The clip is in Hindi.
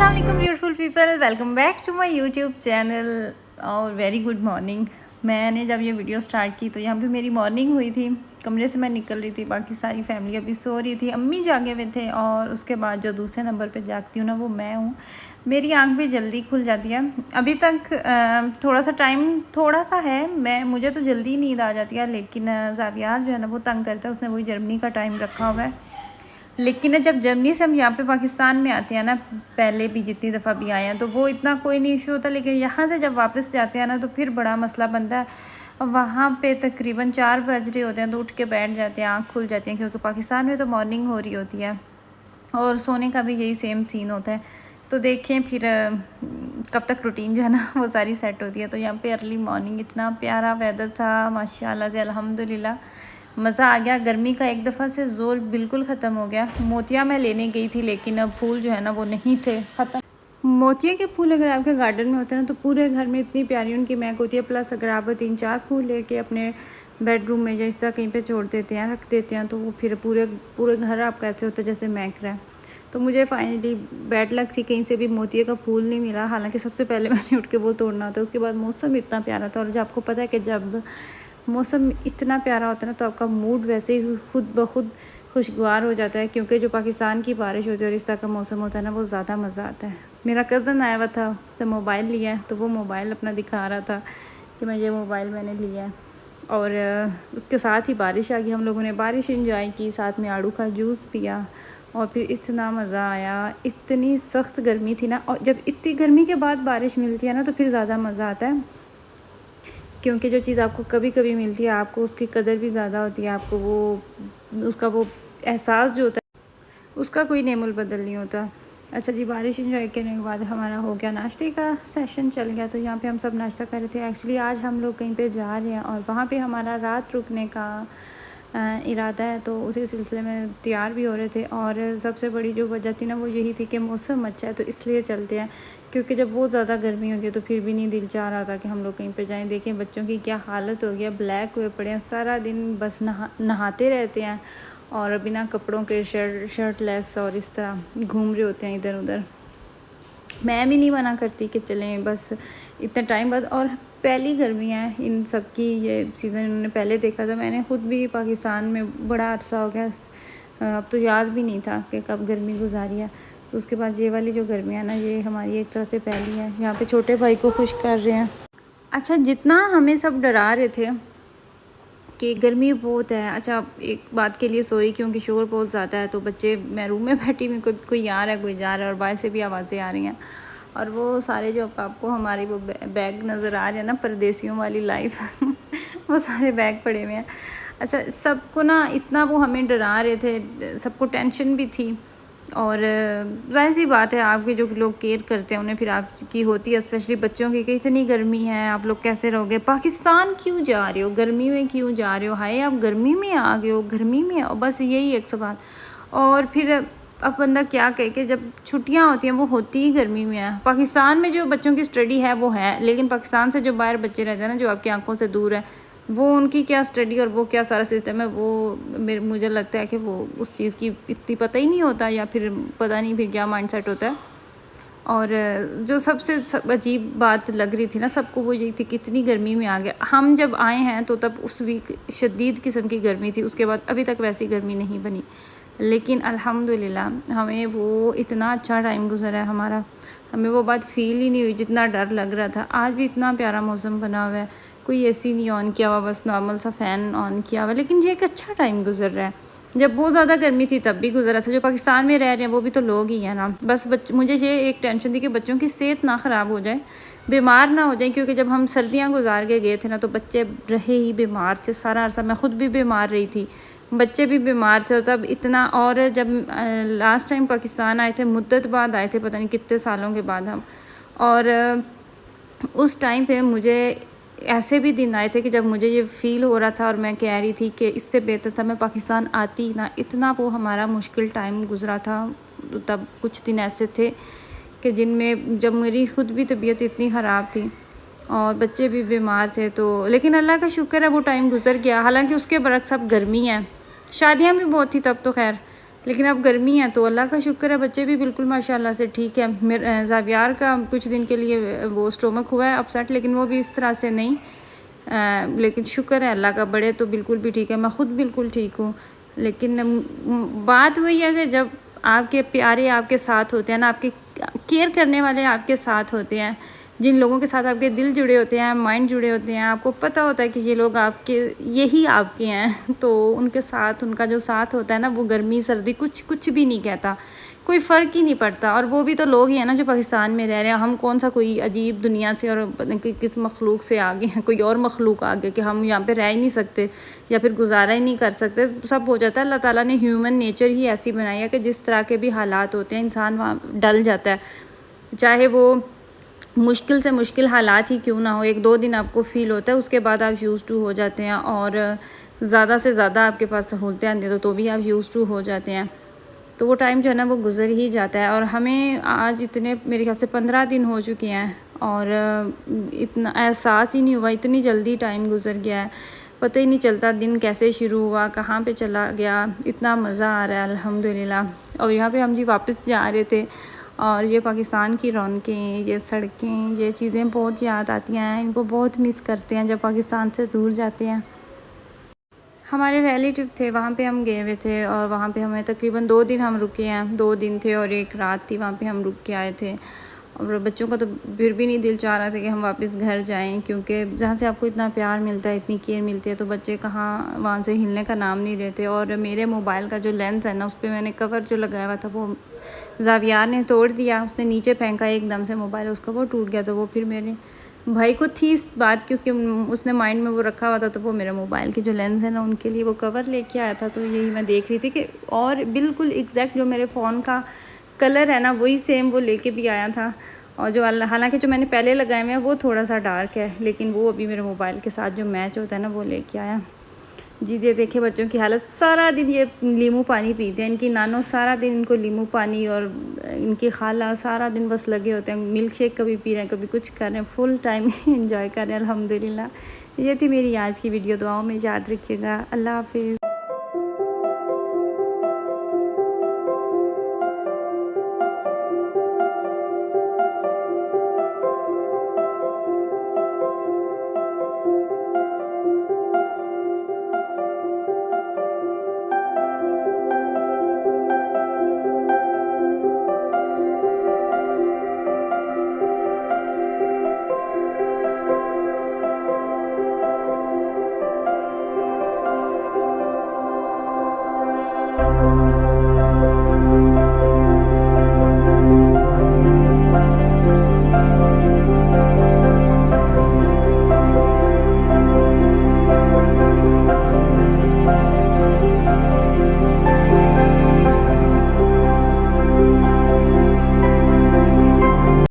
अस्सलाम वालेकुम beautiful people, welcome back to my YouTube channel और वेरी गुड मॉर्निंग। मैंने जब ये वीडियो स्टार्ट की तो यहाँ पे मेरी मॉर्निंग हुई थी। कमरे से मैं निकल रही थी, बाकी सारी फैमिली अभी सो रही थी, अम्मी जागे हुए थे और उसके बाद जो दूसरे नंबर पे जागती हूँ ना वो मैं हूँ। मेरी आंख भी जल्दी खुल जाती है। अभी तक थोड़ा सा टाइम थोड़ा सा है, मुझे तो जल्दी नींद आ जाती है, लेकिन ज़ावियार जो है ना वो तंग करता है। उसने वही जर्मनी का टाइम रखा हुआ है। लेकिन जब जर्मनी से हम यहाँ पे पाकिस्तान में आते हैं ना, पहले भी जितनी दफ़ा भी आए हैं तो वो इतना कोई नहीं इशू होता, लेकिन यहाँ से जब वापस जाते हैं ना तो फिर बड़ा मसला बनता है। वहाँ पे तकरीबन 4 बज रहे होते हैं तो उठ के बैठ जाते हैं, आँख खुल जाती है, क्योंकि पाकिस्तान में तो मॉर्निंग हो रही होती है और सोने का भी यही सेम सीन होता है। तो देखें फिर कब तक रूटीन जो है ना वो सारी सेट होती है। तो यहाँ पे अर्ली मॉर्निंग इतना प्यारा वेदर था माशाल्लाह से, अल्हम्दुलिल्लाह मज़ा आ गया। गर्मी का एक दफ़ा से ज़ोर बिल्कुल ख़त्म हो गया। मोतिया मैं लेने गई थी, लेकिन अब फूल जो है ना वो नहीं थे, ख़त्म। मोतिया के फूल अगर आपके गार्डन में होते हैं ना तो पूरे घर में इतनी प्यारी उनकी महक होती है। प्लस अगर आप 3-4 फूल लेके अपने बेडरूम में या इस तरह कहीं पे छोड़ देते हैं, रख देते हैं, तो वो फिर पूरे घर आपका ऐसे होता है जैसे महक रहा है। तो मुझे फाइनली बैड लक थी, कहीं से भी मोतिया का फूल नहीं मिला। हालांकि सबसे पहले मैंने उठ के वो तोड़ना होता है। उसके बाद मौसम इतना प्यारा था, और जो आपको पता है कि जब मौसम इतना प्यारा होता है ना तो आपका मूड वैसे ही खुद ब खुद खुशगवार हो जाता है, क्योंकि जो पाकिस्तान की बारिश होती है और इस तरह का मौसम होता है ना वो ज़्यादा मज़ा आता है। मेरा कज़न आया हुआ था, उसने मोबाइल लिया है, तो वो मोबाइल अपना दिखा रहा था कि मैं ये मोबाइल मैंने लिया है, और उसके साथ ही बारिश आ गई। हम लोगों ने बारिश इंजॉय की, साथ में आड़ू का जूस पिया, और फिर इतना मज़ा आया। इतनी सख्त गर्मी थी ना, और जब इतनी गर्मी के बाद बारिश मिलती है ना तो फिर ज़्यादा मज़ा आता है, क्योंकि जो चीज़ आपको कभी कभी मिलती है आपको उसकी कदर भी ज़्यादा होती है। आपको उसका वो एहसास जो होता है उसका कोई नेमुल बदल नहीं होता। अच्छा जी, बारिश इंजॉय करने के बाद हमारा हो गया नाश्ते का सेशन चल गया। तो यहाँ पे हम सब नाश्ता कर रहे थे। एक्चुअली आज हम लोग कहीं पे जा रहे हैं और वहाँ पे हमारा रात रुकने का इरादा है, तो उसी सिलसिले में तैयार भी हो रहे थे। और सबसे बड़ी जो वजह थी ना वो यही थी कि मौसम अच्छा है तो इसलिए चलते हैं, क्योंकि जब बहुत ज़्यादा गर्मी होती है तो फिर भी नहीं दिल चाह रहा था कि हम लोग कहीं पे जाएं। देखें बच्चों की क्या हालत हो गया, ब्लैक हुए पड़े हैं, सारा दिन बस नहाते रहते हैं और बिना कपड़ों के शर्टलेस और इस तरह घूम रहे होते हैं इधर उधर। मैं भी नहीं मना करती कि चलें, बस इतने टाइम बाद, और पहली गर्मियाँ हैं इन सब की, ये सीज़न इन्होंने पहले देखा था। मैंने ख़ुद भी पाकिस्तान में बड़ा अरसा हो गया, अब तो याद भी नहीं था कि कब गर्मी गुजारी है। तो उसके बाद ये वाली जो गर्मियाँ ना ये हमारी एक तरह से पहली है। यहाँ पे छोटे भाई को खुश कर रहे हैं। अच्छा, जितना हमें सब डरा रहे थे कि गर्मी बहुत है, अच्छा एक बात के लिए सॉरी, क्योंकि शोर बहुत ज़्यादा है, तो बच्चे, मैं रूम में बैठी हुई, कोई आ रहा है कोई जा रहा है, और बाहर से भी आवाज़ें आ रही हैं। और वो सारे जो आपको हमारी वो बैग नज़र आ रहे हैं ना, परदेसियों वाली लाइफ वो सारे बैग पड़े हुए हैं। अच्छा, सबको ना इतना वो हमें डरा रहे थे, सबको टेंशन भी थी, और जाहिर सी बात है आपके जो लोग केयर करते हैं उन्हें फिर आपकी होती है, स्पेशली बच्चों की, कि इतनी गर्मी है आप लोग कैसे रहोगे, पाकिस्तान क्यों जा रहे हो, गर्मी में क्यों जा रहे हो, हाय आप गर्मी में आ गए हो, गर्मी में आओ, बस यही एक सवाल। और फिर अब बंदा क्या कहे कि जब छुट्टियां होती हैं वो होती ही गर्मी में है। पाकिस्तान में जो बच्चों की स्टडी है वो है, लेकिन पाकिस्तान से जो बाहर बच्चे रहते हैं ना, जो आपकी आंखों से दूर है, वो उनकी क्या स्टडी और वो क्या सारा सिस्टम है, वो मुझे लगता है कि वो उस चीज़ की इतनी पता ही नहीं होता, या फिर पता नहीं फिर क्या माइंडसेट होता है। और जो सबसे अजीब बात लग रही थी ना सबको वो यही थी कि इतनी गर्मी में आ गया। हम जब आए हैं तो तब उस वीक शदीद किस्म की गर्मी थी, उसके बाद अभी तक वैसी गर्मी नहीं बनी, लेकिन अल्हम्दुलिल्लाह हमें वो इतना अच्छा टाइम गुजरा है हमारा, हमें वो बात फील ही नहीं हुई जितना डर लग रहा था। आज भी इतना प्यारा मौसम बना हुआ है, कोई एसी नहीं ऑन किया हुआ, बस नॉर्मल सा फ़ैन ऑन किया हुआ, लेकिन ये एक अच्छा टाइम गुजर रहा है। जब बहुत ज़्यादा गर्मी थी तब भी गुजरा था। जो पाकिस्तान में रह रहे हैं वो भी तो लोग ही हैं ना, बस मुझे ये एक टेंशन थी कि बच्चों की सेहत ना ख़राब हो जाए, बीमार ना हो जाए, क्योंकि जब हम सर्दियाँ गुजार के गए थे ना तो बच्चे रहे ही बीमार थे सारा अरसा। मैं ख़ुद भी बीमार रही थी, बच्चे भी बीमार थे, तब इतना। और जब लास्ट टाइम पाकिस्तान आए थे, मुद्दत बाद आए थे, पता नहीं कितने सालों के बाद हम, और उस टाइम पे मुझे ऐसे भी दिन आए थे कि जब मुझे ये फ़ील हो रहा था और मैं कह रही थी कि इससे बेहतर था मैं पाकिस्तान आती ना, इतना वो हमारा मुश्किल टाइम गुजरा था। तब कुछ दिन ऐसे थे कि जिनमें जब मेरी ख़ुद भी तबीयत इतनी ख़राब थी और बच्चे भी बीमार थे, तो लेकिन अल्लाह का शुक्र है वो टाइम गुजर गया। हालांकि उसके बरक्स अब गर्मी है, शादियाँ भी बहुत थी तब तो खैर, लेकिन अब गर्मी है तो अल्लाह का शुक्र है बच्चे भी बिल्कुल माशाल्लाह से ठीक है। मेरे ज़ावियार का कुछ दिन के लिए वो स्टोमक हुआ है अपसेट, लेकिन वो भी इस तरह से नहीं। लेकिन शुक्र है अल्लाह का, बड़े तो बिल्कुल भी ठीक है, मैं ख़ुद बिल्कुल ठीक हूँ। लेकिन बात वही है कि जब आपके प्यारे आपके साथ होते हैं ना, आपके केयर करने वाले आपके साथ होते हैं, जिन लोगों के साथ आपके दिल जुड़े होते हैं, माइंड जुड़े होते हैं, आपको पता होता है कि ये लोग आपके यही आपके हैं, तो उनके साथ उनका जो साथ होता है ना, वो गर्मी सर्दी कुछ भी नहीं कहता, कोई फ़र्क ही नहीं पड़ता। और वो भी तो लोग ही हैं ना जो पाकिस्तान में रह रहे हैं। हम कौन सा कोई अजीब दुनिया से और किस मखलूक से आगे हैं, कोई और मखलूक आगे कि हम यहाँ पे रह ही नहीं सकते या फिर गुजारा ही नहीं कर सकते। सब हो जाता है। अल्लाह ताला ने ह्यूमन नेचर ही ऐसी बनाई है कि जिस तरह के भी हालात होते हैं इंसान वहाँ डल जाता है, चाहे वो मुश्किल से मुश्किल हालात ही क्यों ना हो। 1-2 दिन आपको फ़ील होता है, उसके बाद आप यूज़ टू हो जाते हैं और ज़्यादा से ज़्यादा आपके पास सहूलतें आती हैं तो भी आप यूज़ टू हो जाते हैं। तो वो टाइम जो है ना वो गुज़र ही जाता है। और हमें आज इतने मेरे ख्याल से 15 दिन हो चुके हैं और इतना एहसास ही नहीं हुआ, इतनी जल्दी टाइम गुज़र गया है, पता ही नहीं चलता दिन कैसे शुरू हुआ, कहाँ पे चला गया। इतना मज़ा आ रहा है अल्हम्दुलिल्लाह। और यहाँ पे हम जी वापस जा रहे थे और ये पाकिस्तान की रौनकें, ये सड़कें, ये चीज़ें बहुत याद आती हैं, इनको बहुत मिस करते हैं जब पाकिस्तान से दूर जाते हैं। हमारे रिलेटिव थे, वहाँ पे हम गए हुए थे और वहाँ पे हमें तकरीबन 2 दिन हम रुके हैं। 2 दिन थे और 1 रात थी, वहाँ पे हम रुक के आए थे। और बच्चों का तो फिर भी नहीं दिल चाह रहा था कि हम वापस घर जाएं, क्योंकि जहाँ से आपको इतना प्यार मिलता है, इतनी केयर मिलती है, तो बच्चे कहाँ वहाँ से हिलने का नाम नहीं लेते। और मेरे मोबाइल का जो लेंस है ना, उस पर मैंने कवर जो लगाया हुआ था वो ज़ावियार ने तोड़ दिया, उसने नीचे फेंका एकदम से मोबाइल, उसका वो टूट गया। तो वो फिर मेरे भाई को थी इस बात की, उसने माइंड में वो रखा हुआ था, तो वो मेरे मोबाइल के जो लेंस है ना उनके लिए वो कवर लेके आया था। तो यही मैं देख रही थी कि और बिल्कुल एग्जैक्ट जो मेरे फ़ोन का कलर है ना वही सेम वो लेके भी आया था। और जो हालांकि जो मैंने पहले लगाए हुए हैं वो थोड़ा सा डार्क है, लेकिन वो अभी मेरे मोबाइल के साथ जो मैच होता है ना वो लेके आया। जी ये देखे बच्चों की हालत, सारा दिन ये नींबू पानी पीते हैं। इनकी नानो सारा दिन इनको नींबू पानी और इनकी खाला सारा दिन बस लगे होते हैं, मिल्क शेक कभी पी रहे हैं कभी कुछ कर रहे हैं, फुल टाइम एंजॉय कर रहे हैं अल्हम्दुलिल्लाह। ये थी मेरी आज की वीडियो, दुआओं में याद रखिएगा। अल्लाह हाफिज़।